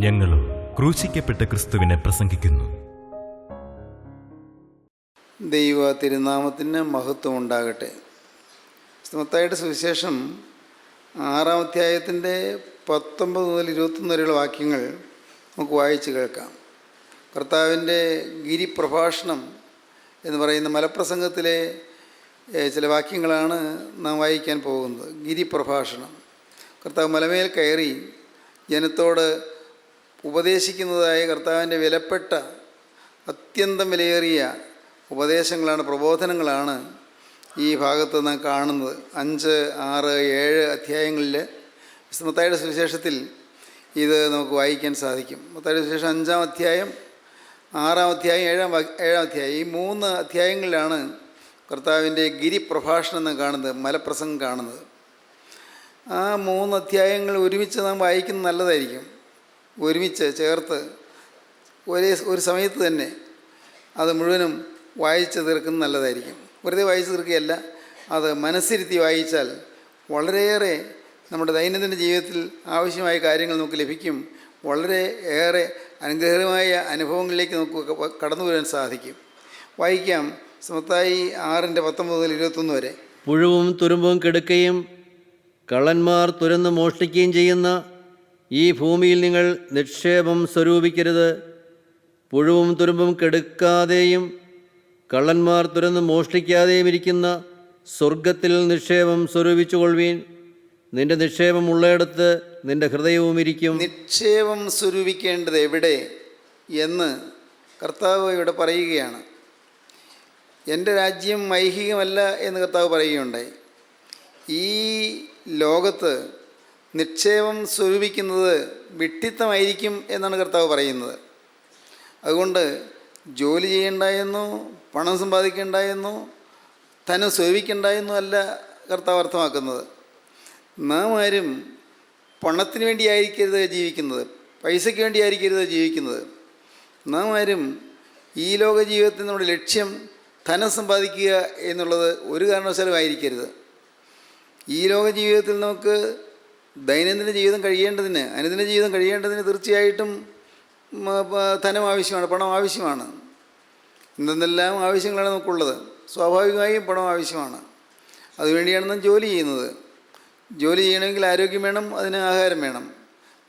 ഞങ്ങളും ക്രൂശിക്കപ്പെട്ട ക്രിസ്തുവിനെ പ്രസംഗിക്കുന്നു. ദൈവ തിരുനാമത്തിന് മഹത്വം ഉണ്ടാകട്ടെ. മത്തായിയുടെ സുവിശേഷം 6-ാം അധ്യായത്തിൻ്റെ 19 മുതൽ 21 വരെയുള്ള വാക്യങ്ങൾ നമുക്ക് വായിച്ച് കേൾക്കാം. കർത്താവിൻ്റെ ഗിരിപ്രഭാഷണം എന്ന് പറയുന്ന മലപ്രസംഗത്തിലെ ചില വാക്യങ്ങളാണ് നാം വായിക്കാൻ പോകുന്നത്. ഗിരിപ്രഭാഷണം. കർത്താവ് മലമേൽ കയറി ജനത്തോട് ഉപദേശിക്കുന്നതായ കർത്താവിൻ്റെ വിലപ്പെട്ട അത്യന്തം വിലയേറിയ ഉപദേശങ്ങളാണ്, പ്രബോധനങ്ങളാണ് ഈ ഭാഗത്ത് നാം കാണുന്നത്. 5, 6, 7 അധ്യായങ്ങളിൽ മത്തായിയുടെ സുവിശേഷത്തിൽ ഇത് നമുക്ക് വായിക്കാൻ സാധിക്കും. മത്തായിയുടെ സുവിശേഷം 5-ാം അധ്യായം, 6-ാം അധ്യായം, 7-ാം അധ്യായം, ഈ 3 അധ്യായങ്ങളിലാണ് കർത്താവിൻ്റെ ഗിരിപ്രഭാഷണം നാം കാണുന്നത്, മലപ്രസംഗം കാണുന്നത്. ആ 3 അധ്യായങ്ങൾ ഒരുമിച്ച് നാം വായിക്കുന്നത് നല്ലതായിരിക്കും. ഒരുമിച്ച് ചേർത്ത് ഒരു സമയത്ത് തന്നെ അത് മുഴുവനും വായിച്ച് തീർക്കുന്നത് നല്ലതായിരിക്കും. വെറുതെ വായിച്ച് തീർക്കുകയല്ല, അത് മനസ്സിരുത്തി വായിച്ചാൽ വളരെയേറെ നമ്മുടെ ദൈനംദിന ജീവിതത്തിൽ ആവശ്യമായ കാര്യങ്ങൾ നമുക്ക് ലഭിക്കും. വളരെ ഏറെ അനുഗ്രഹമായ അനുഭവങ്ങളിലേക്ക് നമുക്ക് കടന്നു വരാൻ സാധിക്കും. വായിക്കാം. മത്തായി 6-19 മുതൽ 21 വരെ. പുഴുവും തുരുമ്പും കെടുക്കുകയും കള്ളന്മാർ തുരന്ന് മോഷ്ടിക്കുകയും ചെയ്യുന്ന ഈ ഭൂമിയിൽ നിങ്ങൾ നിക്ഷേപം സ്വരൂപിക്കരുത്. പുഴുവും തുരുമ്പും കെടുക്കാതെയും കള്ളന്മാർ തുരന്ന് മോഷ്ടിക്കാതെയും ഇരിക്കുന്ന സ്വർഗത്തിൽ നിക്ഷേപം സ്വരൂപിച്ചുകൊള്ളുവീൻ. നിന്റെ നിക്ഷേപം ഉള്ളയിടത്ത് നിന്റെ ഹൃദയവും ഇരിക്കും. നിക്ഷേപം സ്വരൂപിക്കേണ്ടത് എവിടെ എന്ന് കർത്താവ് ഇവിടെ പറയുകയാണ്. എൻ്റെ രാജ്യം ഐഹികമല്ല എന്ന് കർത്താവ് പറയുകയുണ്ടായി. ഈ ലോകത്ത് നിക്ഷേപം സ്വരൂപിക്കുന്നത് വിഡ്ഢിത്തമായിരിക്കും എന്നാണ് കർത്താവ് പറയുന്നത്. അതുകൊണ്ട് ജോലി ചെയ്യണ്ടായെന്നോ പണം സമ്പാദിക്കേണ്ടായെന്നോ ധനം സ്വരൂപിക്കേണ്ടായെന്നോ അല്ല കർത്താവ് അർത്ഥമാക്കുന്നത്. നാം ആരും പണത്തിന് വേണ്ടിയായിരിക്കരുത് ജീവിക്കുന്നത്, പൈസയ്ക്ക് വേണ്ടിയായിരിക്കരുത് ജീവിക്കുന്നത്. നാം ആരും ഈ ലോക ജീവിതത്തിൽ നമ്മുടെ ലക്ഷ്യം ധനം സമ്പാദിക്കുക എന്നുള്ളത് ഒരു കാരണവശാലും ആയിരിക്കരുത്. ഈ ലോക ജീവിതത്തിൽ നമുക്ക് ദൈനംദിന ജീവിതം കഴിയേണ്ടതിന്, അനുദിന ജീവിതം കഴിയേണ്ടതിന് തീർച്ചയായിട്ടും ധനം ആവശ്യമാണ്, പണം ആവശ്യമാണ്. എന്തെല്ലാം ആവശ്യങ്ങളാണ് നമുക്കുള്ളത്. സ്വാഭാവികമായും പണം ആവശ്യമാണ്. അതുവേണ്ടിയാണ് നാം ജോലി ചെയ്യുന്നത്. ജോലി ചെയ്യണമെങ്കിൽ ആരോഗ്യം വേണം, അതിന് ആഹാരം വേണം,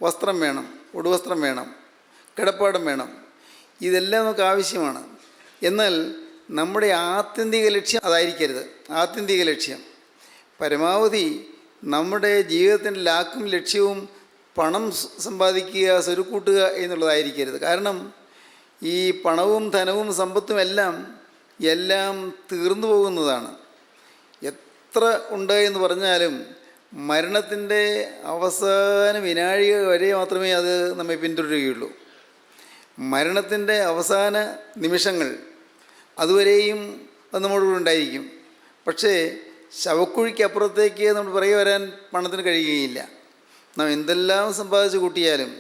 വസ്ത്രം വേണം, ഉടുവസ്ത്രം വേണം, കിടപ്പാടം വേണം. ഇതെല്ലാം നമുക്ക് ആവശ്യമാണ്. എന്നാൽ നമ്മുടെ ആത്യന്തിക ലക്ഷ്യം അതായിരിക്കരുത്. ആത്യന്തിക ലക്ഷ്യം പരമാവധി നമ്മുടെ ജീവിതത്തിൻ്റെ ലാക്കും ലക്ഷ്യവും പണം സമ്പാദിക്കുക, സ്വരുക്കൂട്ടുക എന്നുള്ളതായിരിക്കരുത്. കാരണം ഈ പണവും ധനവും സമ്പത്തും എല്ലാം തീർന്നു പോകുന്നതാണ്. എത്ര ഉണ്ട് എന്ന് പറഞ്ഞാലും മരണത്തിൻ്റെ അവസാന വിനാഴിക വരെ മാത്രമേ അത് നമ്മെ പിന്തുടരുകയുള്ളൂ. മരണത്തിൻ്റെ അവസാന നിമിഷങ്ങൾ അതുവരെയും അത് നമ്മുടെ കൂടെ ഉണ്ടായിരിക്കും. പക്ഷേ ശവക്കുഴിക്കപ്പുറത്തേക്ക് നമ്മൾ പുറകെ വരാൻ പണത്തിന് കഴിയുകയില്ല. നാം എന്തെല്ലാം സമ്പാദിച്ച് കൂട്ടിയാലും,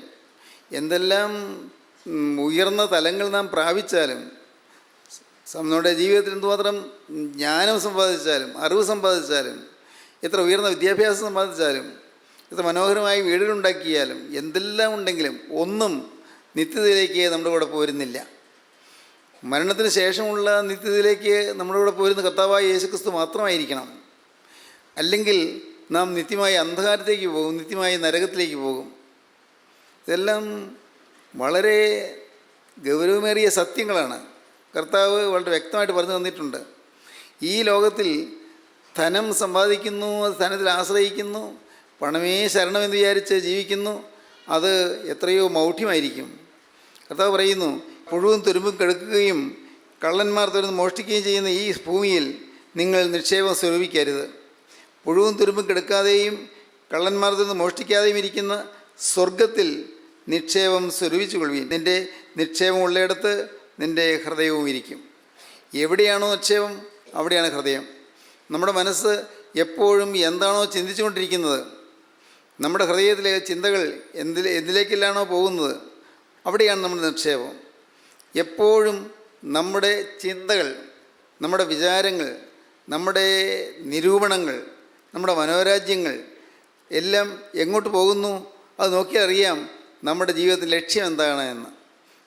എന്തെല്ലാം ഉയർന്ന തലങ്ങൾ നാം പ്രാപിച്ചാലും, നമ്മുടെ ജീവിതത്തിൽ എന്തുമാത്രം ജ്ഞാനം സമ്പാദിച്ചാലും, അറിവ് സമ്പാദിച്ചാലും, എത്ര ഉയർന്ന വിദ്യാഭ്യാസം സമ്പാദിച്ചാലും, എത്ര മനോഹരമായ വീടുകളുണ്ടാക്കിയാലും, എന്തെല്ലാം ഉണ്ടെങ്കിലും ഒന്നും നിത്യതയിലേക്ക് നമ്മുടെ കൂടെ പോരുന്നില്ല. മരണത്തിന് ശേഷമുള്ള നിത്യതയിലേക്ക് നമ്മുടെ കൂടെ പോരുന്ന കർത്താവായ യേശുക്രിസ്തു മാത്രമായിരിക്കണം. അല്ലെങ്കിൽ നാം നിത്യമായ അന്ധകാരത്തേക്ക് പോകും, നിത്യമായ നരകത്തിലേക്ക് പോകും. ഇതെല്ലാം വളരെ ഗൗരവമേറിയ സത്യങ്ങളാണ്. കർത്താവ് വളരെ വ്യക്തമായിട്ട് പറഞ്ഞു തന്നിട്ടുണ്ട്. ഈ ലോകത്തിൽ ധനം സമ്പാദിക്കുന്നു, അത് ധനത്തിൽ ആശ്രയിക്കുന്നു, പണമേ ശരണമെന്ന് വിചാരിച്ച് ജീവിക്കുന്നു, അത് എത്രയോ മൗഢ്യമായിരിക്കും. കർത്താവ് പറയുന്നു, പുഴുവും തുരുമ്പും കെടുക്കുകയും കള്ളന്മാർ തുരന്ന് മോഷ്ടിക്കുകയും ചെയ്യുന്ന ഈ ഭൂമിയിൽ നിങ്ങൾ നിക്ഷേപം സ്വരൂപിക്കരുത്. പുഴുവും തുരുമ്പും കെടുക്കാതെയും കള്ളന്മാർ തുരന്ന് മോഷ്ടിക്കാതെയും ഇരിക്കുന്ന സ്വർഗത്തിൽ നിക്ഷേപം സ്വരൂപിച്ചു കൊള്ളുവീൻ. നിൻ്റെ നിക്ഷേപം ഉള്ളയിടത്ത് നിൻ്റെ ഹൃദയവും ഇരിക്കും. എവിടെയാണോ നിക്ഷേപം അവിടെയാണ് ഹൃദയം. നമ്മുടെ മനസ്സ് എപ്പോഴും എന്താണോ ചിന്തിച്ചുകൊണ്ടിരിക്കുന്നത്, നമ്മുടെ ഹൃദയത്തിലെ ചിന്തകൾ എന്തിലേക്കെല്ലാണോ പോകുന്നത്, അവിടെയാണ് നമ്മുടെ നിക്ഷേപം. എപ്പോഴും നമ്മുടെ ചിന്തകൾ, നമ്മുടെ വിചാരങ്ങൾ, നമ്മുടെ നിരൂപണങ്ങൾ, നമ്മുടെ മനോരാജ്യങ്ങൾ എല്ലാം എങ്ങോട്ട് പോകുന്നു അത് നോക്കിയാൽ അറിയാം നമ്മുടെ ജീവിതത്തിൽ ലക്ഷ്യം എന്താണ് എന്ന്,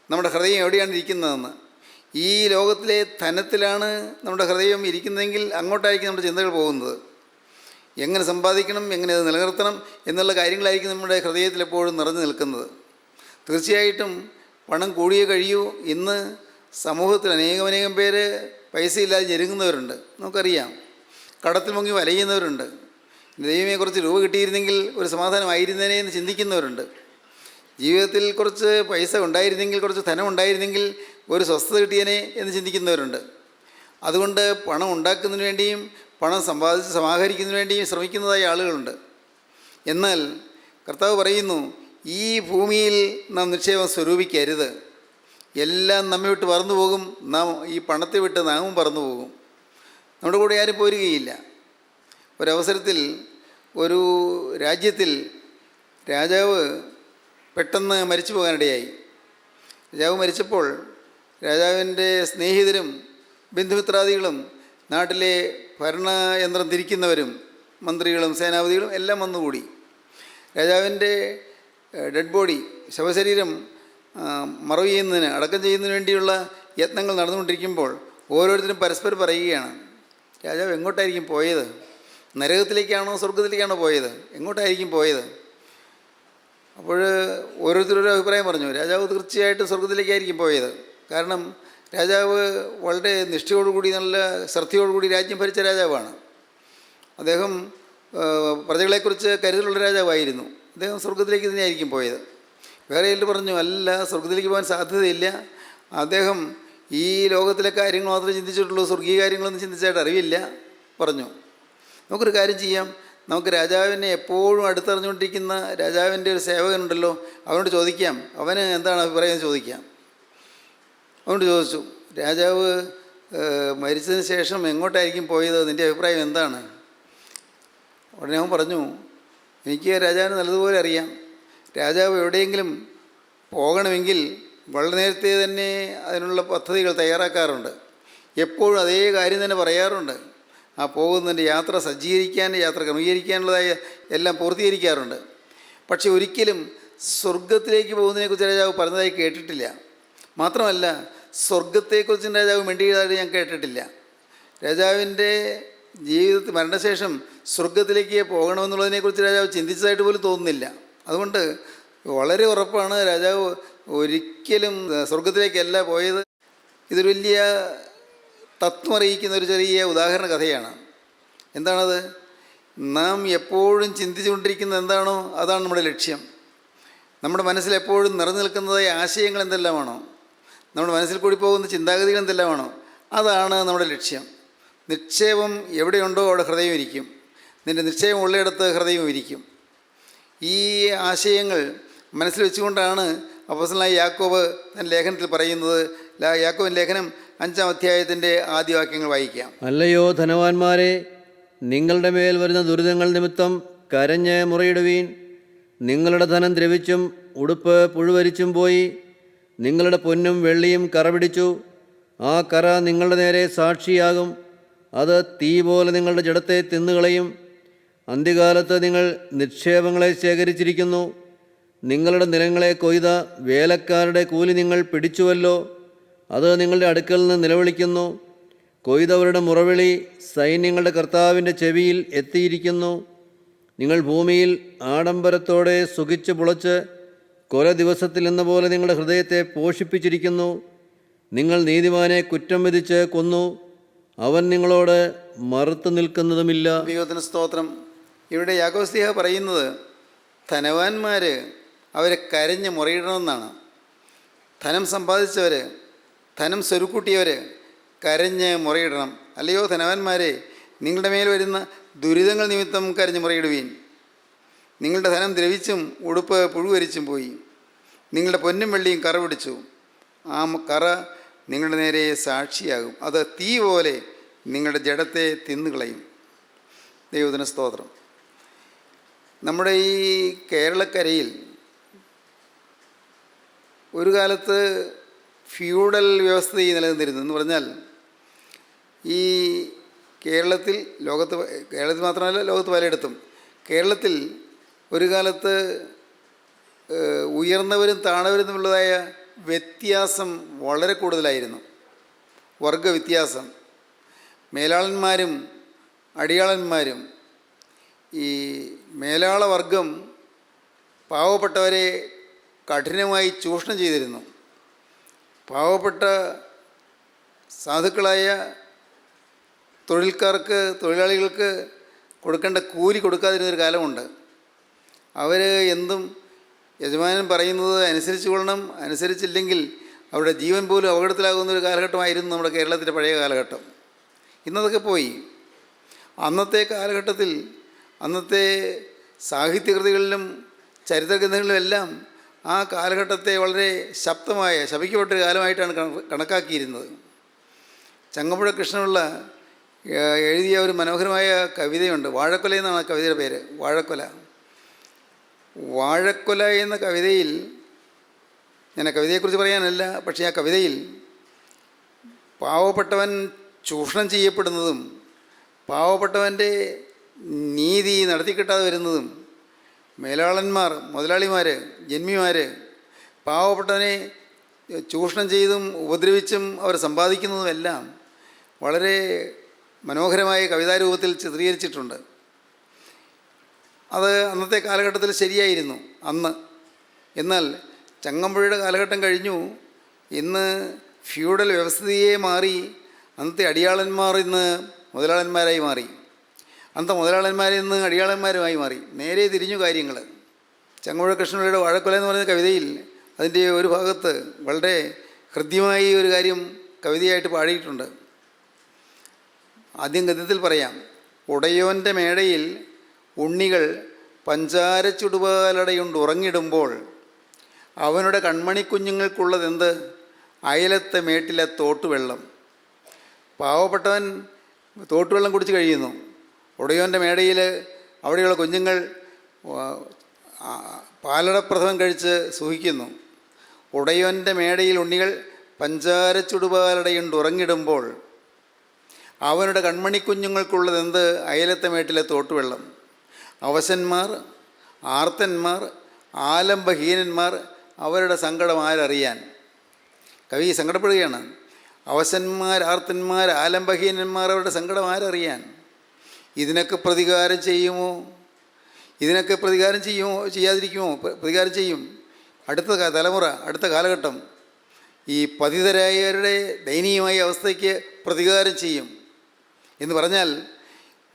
നമ്മുടെ ഹൃദയം എവിടെയാണ് ഇരിക്കുന്നതെന്ന്. ഈ ലോകത്തിലെ ധനത്തിലാണ് നമ്മുടെ ഹൃദയം ഇരിക്കുന്നതെങ്കിൽ അങ്ങോട്ടായിരിക്കും നമ്മുടെ ചിന്തകൾ പോകുന്നത്. എങ്ങനെ സമ്പാദിക്കണം, എങ്ങനെ അത് നിലനിർത്തണം എന്നുള്ള കാര്യങ്ങളായിരിക്കും നമ്മുടെ ഹൃദയത്തിൽ എപ്പോഴും നിറഞ്ഞു നിൽക്കുന്നത്. തീർച്ചയായിട്ടും പണം കൂടിയേ കഴിയൂ. ഇന്ന് സമൂഹത്തിൽ അനേകം പേര് പൈസയില്ലാതെ ഞെരുങ്ങുന്നവരുണ്ട്, നമുക്കറിയാം. കടത്തിൽ മുങ്ങി വലയുന്നവരുണ്ട്. ദൈവമേ കുറച്ച് രൂപ കിട്ടിയിരുന്നെങ്കിൽ ഒരു സമാധാനമായിരുന്നേനെ എന്ന് ചിന്തിക്കുന്നവരുണ്ട്. ജീവിതത്തിൽ കുറച്ച് പൈസ ഉണ്ടായിരുന്നെങ്കിൽ, കുറച്ച് ധനം ഉണ്ടായിരുന്നെങ്കിൽ ഒരു സ്വസ്ഥത കിട്ടിയേനെ എന്ന് ചിന്തിക്കുന്നവരുണ്ട്. അതുകൊണ്ട് പണം ഉണ്ടാക്കുന്നതിന് വേണ്ടിയും പണം സമാഹരിക്കുന്നതിന് വേണ്ടിയും ശ്രമിക്കുന്നതായ ആളുകളുണ്ട്. എന്നാൽ കർത്താവ് പറയുന്നു, ഈ ഭൂമിയിൽ നാം നിക്ഷേപം സ്വരൂപിക്കരുത്. എല്ലാം നമ്മെ വിട്ട് പറന്നു പോകും. നാം ഈ പണത്തെ വിട്ട് നാമും പറന്നു പോകും. നമ്മുടെ കൂടെ ആരും പോരുകയില്ല. ഒരവസരത്തിൽ ഒരു രാജ്യത്തിൽ രാജാവ് പെട്ടെന്ന് മരിച്ചു പോകാനിടയായി. രാജാവ് മരിച്ചപ്പോൾ രാജാവിൻ്റെ സ്നേഹിതരും ബന്ധുമിത്രാദികളും നാട്ടിലെ ഭരണയന്ത്രം തിരിക്കുന്നവരും മന്ത്രികളും സേനാപതികളും എല്ലാം വന്നുകൂടി. രാജാവിൻ്റെ ഡെഡ് ബോഡി, ശവശരീരം മറവ് ചെയ്യുന്നതിന്, അടക്കം ചെയ്യുന്നതിന് വേണ്ടിയുള്ള യത്നങ്ങൾ നടന്നുകൊണ്ടിരിക്കുമ്പോൾ ഓരോരുത്തരും പരസ്പരം പറയുകയാണ്, രാജാവ് എങ്ങോട്ടായിരിക്കും പോയത്? നരകത്തിലേക്കാണോ സ്വർഗത്തിലേക്കാണോ പോയത്? എങ്ങോട്ടായിരിക്കും പോയത്? അപ്പോൾ ഓരോരുത്തരൊരു അഭിപ്രായം പറഞ്ഞു. രാജാവ് തീർച്ചയായിട്ടും സ്വർഗത്തിലേക്കായിരിക്കും പോയത്. കാരണം രാജാവ് വളരെ നിഷ്ഠയോടുകൂടി, നല്ല ശ്രദ്ധയോടുകൂടി രാജ്യം ഭരിച്ച രാജാവാണ്. അദ്ദേഹം പ്രജകളെക്കുറിച്ച് കരുതലുള്ള രാജാവായിരുന്നു. അദ്ദേഹം സ്വർഗത്തിലേക്ക് തന്നെയായിരിക്കും പോയത്. വേറെ ചിലർ പറഞ്ഞു, അല്ല, സ്വർഗത്തിലേക്ക് പോകാൻ സാധ്യതയില്ല. അദ്ദേഹം ഈ ലോകത്തിലെ കാര്യങ്ങൾ മാത്രമേ ചിന്തിച്ചിട്ടുള്ളൂ, സ്വർഗീയ കാര്യങ്ങളൊന്നും ചിന്തിച്ചായിട്ട് അറിവില്ല പറഞ്ഞു. നമുക്കൊരു കാര്യം ചെയ്യാം, നമുക്ക് രാജാവിനെ എപ്പോഴും അടുത്തറിഞ്ഞുകൊണ്ടിരിക്കുന്ന രാജാവിൻ്റെ ഒരു സേവകനുണ്ടല്ലോ, അവനോട് ചോദിക്കാം, അവന് എന്താണ് അഭിപ്രായം ചോദിക്കാം. അതുകൊണ്ട് ചോദിച്ചു, രാജാവ് മരിച്ചതിന് ശേഷം എങ്ങോട്ടായിരിക്കും പോയത്? നിൻ്റെ അഭിപ്രായം എന്താണ്? ഉടനെ അവൻ പറഞ്ഞു, എനിക്ക് രാജാവിന് നല്ലതുപോലെ അറിയാം. രാജാവ് എവിടെയെങ്കിലും പോകണമെങ്കിൽ വളരെ നേരത്തെ തന്നെ അതിനുള്ള പദ്ധതികൾ തയ്യാറാക്കാറുണ്ട്. എപ്പോഴും അതേ കാര്യം തന്നെ പറയാറുണ്ട്. ആ പോകുന്നതിൻ്റെ യാത്ര സജ്ജീകരിക്കാൻ, യാത്ര ക്രമീകരിക്കാനുള്ളതായ എല്ലാം പൂർത്തീകരിക്കാറുണ്ട്. പക്ഷെ ഒരിക്കലും സ്വർഗത്തിലേക്ക് പോകുന്നതിനെക്കുറിച്ച് രാജാവ് പറഞ്ഞതായി കേട്ടിട്ടില്ല. മാത്രമല്ല, സ്വർഗത്തെക്കുറിച്ചും രാജാവ് മിണ്ടിയതായിട്ട് ഞാൻ കേട്ടിട്ടില്ല. രാജാവിൻ്റെ ജീവിതത്തിൽ മരണശേഷം സ്വർഗത്തിലേക്ക് പോകണമെന്നുള്ളതിനെക്കുറിച്ച് രാജാവ് ചിന്തിച്ചതായിട്ട് പോലും തോന്നുന്നില്ല. അതുകൊണ്ട് വളരെ ഉറപ്പാണ്, രാജാവ് ഒരിക്കലും സ്വർഗത്തിലേക്കല്ല പോയത്. ഇതൊരു വലിയ തത്വം അറിയിക്കുന്ന ഒരു ചെറിയ ഉദാഹരണ കഥയാണ്. എന്താണത്? നാം എപ്പോഴും ചിന്തിച്ചുകൊണ്ടിരിക്കുന്നത് എന്താണോ അതാണ് നമ്മുടെ ലക്ഷ്യം. നമ്മുടെ മനസ്സിൽ എപ്പോഴും നിറഞ്ഞു നിൽക്കുന്നതായ ആശയങ്ങൾ എന്തെല്ലാമാണോ, നമ്മുടെ മനസ്സിൽ കൂടി പോകുന്ന ചിന്താഗതികൾ എന്തെല്ലാമാണോ, അതാണ് നമ്മുടെ ലക്ഷ്യം. നിക്ഷേപം എവിടെയുണ്ടോ അവിടെ ഹൃദയം ഇരിക്കും. നിൻ്റെ നിക്ഷേപം ഉള്ളിടത്ത് ഹൃദയം ഇരിക്കും. ഈ ആശയങ്ങൾ മനസ്സിൽ വെച്ചുകൊണ്ടാണ് അപ്പോസ്തലനായ യാക്കോബ് തൻ്റെ ലേഖനത്തിൽ പറയുന്നത്. യാക്കോബിൻ്റെ ലേഖനം 5-ാം അധ്യായത്തിൻ്റെ ആദ്യ വാക്യങ്ങൾ വായിക്കാം. അല്ലയോ ധനവാന്മാരെ, നിങ്ങളുടെ മേൽ വരുന്ന ദുരിതങ്ങൾ നിമിത്തം കരഞ്ഞ് മുറയിടുവീൻ. നിങ്ങളുടെ ധനം ദ്രവിച്ചും ഉടുപ്പ് പുഴുവരിച്ചും പോയി. നിങ്ങളുടെ പൊന്നും വെള്ളിയും കറ പിടിച്ചു. ആ കറ നിങ്ങളുടെ നേരെ സാക്ഷിയാകും. അത് തീ പോലെ നിങ്ങളുടെ ജഡത്തെ തിന്നുകളയും. അന്ത്യകാലത്ത് നിങ്ങൾ നിക്ഷേപങ്ങളെ ശേഖരിച്ചിരിക്കുന്നു. നിങ്ങളുടെ നിലങ്ങളെ കൊയ്ത വേലക്കാരുടെ കൂലി നിങ്ങൾ പിടിച്ചുവല്ലോ. അത് നിങ്ങളുടെ അടുക്കൽ നിന്ന് നിലവിളിക്കുന്നു. കൊയ്തവരുടെ മുറവിളി സൈന്യങ്ങളുടെ കർത്താവിൻ്റെ ചെവിയിൽ എത്തിയിരിക്കുന്നു. നിങ്ങൾ ഭൂമിയിൽ ആഡംബരത്തോടെ സുഖിച്ച് പുളച്ച് കൊല ദിവസത്തിൽ എന്ന പോലെ നിങ്ങളുടെ ഹൃദയത്തെ പോഷിപ്പിച്ചിരിക്കുന്നു. നിങ്ങൾ നീതിമാനെ കുറ്റം വിധിച്ച് കൊന്നു. അവൻ നിങ്ങളോട് മറുത്തു നിൽക്കുന്നതുമില്ല. ദൈവത്തിന് സ്തോത്രം. ഇവിടെ യാക്കോബ് ശ്ലീഹ പറയുന്നത്, ധനവാന്മാർ അവരെ കരഞ്ഞ് മുറയിടണമെന്നാണ്. ധനം സമ്പാദിച്ചവർ, ധനം സ്വരുക്കൂട്ടിയവർ കരഞ്ഞ് മുറയിടണം. അല്ലയോ ധനവാന്മാരെ, നിങ്ങളുടെ മേൽ വരുന്ന ദുരിതങ്ങൾ നിമിത്തം കരഞ്ഞ് മുറയിടുവീൻ. നിങ്ങളുടെ ധനം ദ്രവിച്ചും ഉടുപ്പ് പുഴുവരിച്ചും പോയി. നിങ്ങളുടെ പൊന്നും വെള്ളിയും കറ പിടിച്ചു. ആ കറ നിങ്ങളുടെ നേരെ സാക്ഷിയാകും. അത് തീ പോലെ നിങ്ങളുടെ ജഡത്തെ തിന്നുകളയും. ദൈവത്തിന് സ്തോത്രം. നമ്മുടെ ഈ കേരളക്കരയിൽ ഒരു കാലത്ത് ഫ്യൂഡൽ വ്യവസ്ഥ നിലനിന്നിരുന്നു. എന്ന് പറഞ്ഞാൽ ഈ കേരളത്തിൽ മാത്രമല്ല ലോകത്ത് പലയിടത്തും, കേരളത്തിൽ ഒരു കാലത്ത് ഉയർന്നവരും താണവരും തമ്മിലുള്ളതായ വ്യത്യാസം വളരെ കൂടുതലായിരുന്നു. വർഗ വ്യത്യാസം. മേലാളന്മാരും അടിയാളന്മാരും. ഈ മേലാളവർഗം പാവപ്പെട്ടവരെ കഠിനമായി ചൂഷണം ചെയ്തിരുന്നു. പാവപ്പെട്ട സാധുക്കളായ തൊഴിലാളികൾക്ക് കൊടുക്കേണ്ട കൂലി കൊടുക്കാതിരുന്നൊരു കാലമുണ്ട്. അവർ എന്തും യജമാനൻ പറയുന്നത് അനുസരിച്ച് കൊള്ളണം, അനുസരിച്ചില്ലെങ്കിൽ അവരുടെ ജീവൻ പോലും അപകടത്തിലാകുന്ന ഒരു കാലഘട്ടമായിരുന്നു നമ്മുടെ കേരളത്തിൻ്റെ പഴയ കാലഘട്ടം. ഇന്നതൊക്കെ പോയി. അന്നത്തെ കാലഘട്ടത്തിൽ അന്നത്തെ സാഹിത്യകൃതികളിലും ചരിത്രഗ്രന്ഥങ്ങളിലും എല്ലാം ആ കാലഘട്ടത്തെ വളരെ ശപിക്കപ്പെട്ടൊരു കാലമായിട്ടാണ് കണക്കാക്കിയിരുന്നത്. ചങ്ങമ്പുഴ കൃഷ്ണപിള്ള എഴുതിയ ഒരു മനോഹരമായ കവിതയുണ്ട്. വാഴക്കൊല എന്നാണ് ആ കവിതയുടെ പേര്. വാഴക്കൊല എന്ന കവിതയിൽ, ഞാൻ ആ കവിതയെക്കുറിച്ച് പറയാനല്ല, പക്ഷേ ആ കവിതയിൽ പാവപ്പെട്ടവൻ ചൂഷണം ചെയ്യപ്പെടുന്നതും പാവപ്പെട്ടവൻ്റെ നീതി നടത്തിക്കിട്ടാതെ വരുന്നതും മേലാളന്മാർ, മുതലാളിമാർ, ജന്മിമാർ പാവപ്പെട്ടവനെ ചൂഷണം ചെയ്തും ഉപദ്രവിച്ചും അവർ സമ്പാദിക്കുന്നതുമെല്ലാം വളരെ മനോഹരമായ കവിതാരൂപത്തിൽ ചിത്രീകരിച്ചിട്ടുണ്ട്. അത് അന്നത്തെ കാലഘട്ടത്തിൽ ശരിയായിരുന്നു അന്ന്. എന്നാൽ ചങ്ങമ്പുഴയുടെ കാലഘട്ടം കഴിഞ്ഞു. ഇന്ന് ഫ്യൂഡൽ വ്യവസ്ഥിതിയെ മാറി. അന്നത്തെ അടിയാളന്മാർ ഇന്ന് മുതലാളന്മാരായി മാറി. അന്നത്തെ മുതലാളന്മാരിൽ നിന്ന് അടിയാളന്മാരുമായി മാറി. നേരെ തിരിഞ്ഞു കാര്യങ്ങൾ. ചങ്ങമ്പുഴ കൃഷ്ണപിള്ളയുടെ വാഴക്കൊല എന്ന് പറയുന്ന കവിതയിൽ അതിൻ്റെ ഒരു ഭാഗത്ത് വളരെ ഹൃദ്യമായി ഒരു കാര്യം കവിതയായിട്ട് പാടിയിട്ടുണ്ട്. ആദ്യം ഗദ്യത്തിൽ പറയാം. ഉടയോൻ്റെ മേടയിൽ ഉണ്ണികൾ പഞ്ചാര ചുടുപാലടയുണ്ട് ഉറങ്ങിടുമ്പോൾ അവനുടെ കൺമണിക്കുഞ്ഞുങ്ങൾക്കുള്ളതെന്ത് അയലത്തെ മേട്ടിലെ തോട്ടുവെള്ളം. പാവപ്പെട്ടവൻ തോട്ടുവെള്ളം കുടിച്ച് കഴിയുന്നു. ഉടയോൻ്റെ മേടയിൽ അവിടെയുള്ള കുഞ്ഞുങ്ങൾ പാലടപ്രഥമൻ കഴിച്ച് സുഖിക്കുന്നു. ഉടയോൻ്റെ മേടയിൽ ഉണ്ണികൾ പഞ്ചാര ചുടുപാലടയുണ്ട് ഉറങ്ങിടുമ്പോൾ അവനുടെ കൺമണിക്കുഞ്ഞുങ്ങൾക്കുള്ളതെന്ത് അയലത്തെ മേട്ടിലെ തോട്ടുവെള്ളം. അവശന്മാർ, ആർത്തന്മാർ, ആലംബഹീനന്മാർ അവരുടെ സങ്കടം ആരറിയാൻ. കവി സങ്കടപ്പെടുകയാണ്. അവശന്മാർ, ആർത്തന്മാർ, ആലംബഹീനന്മാർ അവരുടെ സങ്കടം ആരറിയാൻ. ഇതിനൊക്കെ പ്രതികാരം ചെയ്യുമോ? ചെയ്യാതിരിക്കുമോ? പ്രതികാരം ചെയ്യും. അടുത്ത തലമുറ, അടുത്ത കാലഘട്ടം ഈ പതിതരായവരുടെ ദയനീയമായ അവസ്ഥയ്ക്ക് പ്രതികാരം ചെയ്യും. എന്ന് പറഞ്ഞാൽ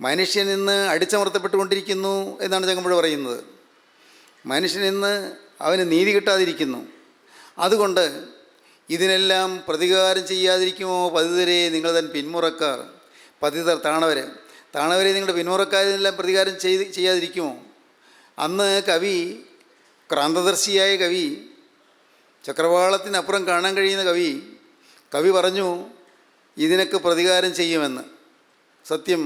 മനുഷ്യൻ ഇന്ന് അടിച്ചമർത്തപ്പെട്ടുകൊണ്ടിരിക്കുന്നു എന്നാണ് ചങ്ങമ്പുഴ പറയുന്നത്. മനുഷ്യൻ ഇന്ന് അവന് നീതി കിട്ടാതിരിക്കുന്നു. അതുകൊണ്ട് ഇതിനെല്ലാം പ്രതികാരം ചെയ്യാതിരിക്കുമോ പതിതരെ നിങ്ങൾ തൻ പിന്മുറക്കാർ. പതിതർ, താണവരെ നിങ്ങളുടെ പിന്മുറക്കാരെല്ലാം പ്രതികാരം ചെയ്യാതിരിക്കുമോ? അന്ന് കവി, ക്രാന്തദർശിയായ കവി, ചക്രവാളത്തിനപ്പുറം കാണാൻ കഴിയുന്ന കവി പറഞ്ഞു ഇതിനൊക്കെ പ്രതികാരം ചെയ്യുമെന്ന്. സത്യം,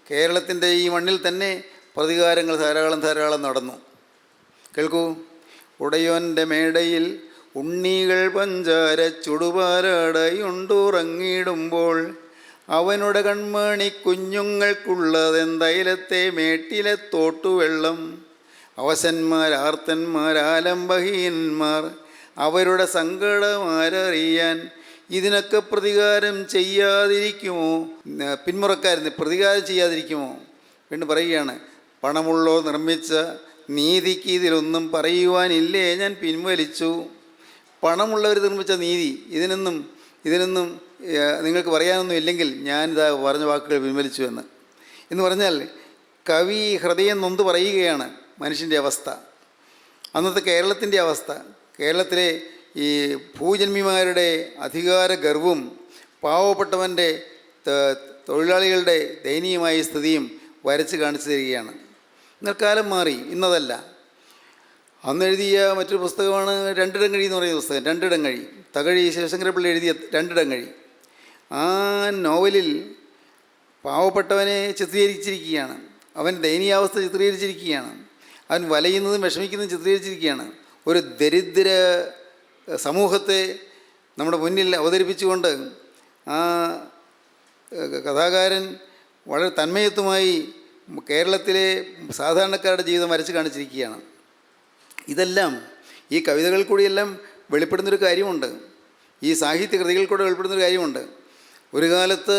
കേരളത്തിൻ്റെ ഈ മണ്ണിൽ തന്നെ പ്രതികാരങ്ങൾ ധാരാളം നടന്നു. കേൾക്കൂ. ഉടയോൻ്റെ മേടയിൽ ഉണ്ണികൾ പഞ്ചാര ചുടുപാലടയുണ്ടുറങ്ങിടുമ്പോൾ അവനുടെ കൺമണി കുഞ്ഞുങ്ങൾക്കുള്ളതെന്തൈലത്തെ മേട്ടിലെ തോട്ടുവെള്ളം. അവശന്മാർ, ആർത്തന്മാർ, ആലംബഹീനന്മാർ അവരുടെ സങ്കടം ആരറിയാൻ. ഇതിനൊക്കെ പ്രതികാരം ചെയ്യാതിരിക്കുമോ? പിന്മുറക്കാരന് പ്രതികാരം ചെയ്യാതിരിക്കുമോ? വീണ്ടും പറയുകയാണ്. പണമുള്ളോ നിർമ്മിച്ച നീതിക്ക് ഇതിലൊന്നും പറയുവാനില്ലേ, ഞാൻ പിൻവലിച്ചു. പണമുള്ളവർ നിർമ്മിച്ച നീതി, ഇതിനൊന്നും നിങ്ങൾക്ക് പറയാനൊന്നും ഇല്ലെങ്കിൽ ഞാനിതാ പറഞ്ഞ വാക്കുകൾ പിൻവലിച്ചു എന്ന് പറഞ്ഞാൽ കവി ഹൃദയം നൊന്ത് പറയുകയാണ് മനുഷ്യൻ്റെ അവസ്ഥ. അന്നത്തെ കേരളത്തിൻ്റെ അവസ്ഥ, കേരളത്തിലെ ഈ ഭൂജന്മിമാരുടെ അധികാര ഗർവും പാവപ്പെട്ടവൻ്റെ തൊഴിലാളികളുടെ ദയനീയമായ സ്ഥിതിയും വരച്ച് കാണിച്ചു തരികയാണ്. എന്നാൽ കാലം മാറി, ഇന്നതല്ല. അന്നെഴുതിയ മറ്റൊരു പുസ്തകമാണ് രണ്ടിടങ്ങഴി എന്ന് പറയുന്ന പുസ്തകം. രണ്ടിടങ്ങഴി, തകഴി ശിവശങ്കരപ്പിള്ള എഴുതിയ രണ്ടിടങ്ങഴി. ആ നോവലിൽ പാവപ്പെട്ടവനെ ചിത്രീകരിച്ചിരിക്കുകയാണ്. അവൻ ദയനീയാവസ്ഥ ചിത്രീകരിച്ചിരിക്കുകയാണ്. അവൻ വലയുന്നതും വിഷമിക്കുന്നതും ചിത്രീകരിച്ചിരിക്കുകയാണ്. ഒരു ദരിദ്ര സമൂഹത്തെ നമ്മുടെ മുന്നിൽ അവതരിപ്പിച്ചുകൊണ്ട് ആ കഥാകാരൻ വളരെ തന്മയത്വമായി കേരളത്തിലെ സാധാരണക്കാരുടെ ജീവിതം വരച്ച് കാണിച്ചിരിക്കുകയാണ്. ഈ കവിതകളിൽ കൂടിയെല്ലാം വെളിപ്പെടുന്നൊരു കാര്യമുണ്ട്, ഈ സാഹിത്യ കൃതികളിൽ കൂടെ വെളിപ്പെടുന്നൊരു കാര്യമുണ്ട്. ഒരു കാലത്ത്